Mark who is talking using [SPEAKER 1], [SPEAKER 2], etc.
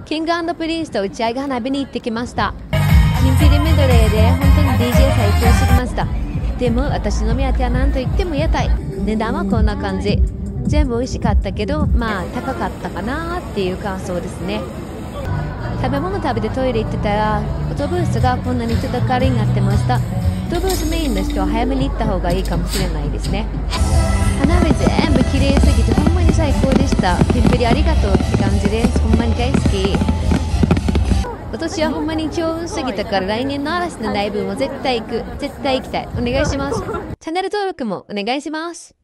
[SPEAKER 1] キングプリンスと打ち上げ花火に行ってきました。ピンピリメドレーで本当に DJ 最高すぎました。でも私の目当ては何と言っても屋台。値段はこんな感じ。全部美味しかったけど、まあ高かったかなっていう感想ですね。食べ物食べてトイレ行ってたら、フォトブースがこんなに人だかりになってました。フォトブースメインの人は早めに行った方がいいかもしれないですね。花火全部綺麗すぎてほんまに最高でした。ピンピリありがとうって感じです。ほんまに大好き。今年はほんまに超運すぎたから来年の嵐のライブも絶対行く。絶対行きたい。お願いします。チャンネル登録もお願いします。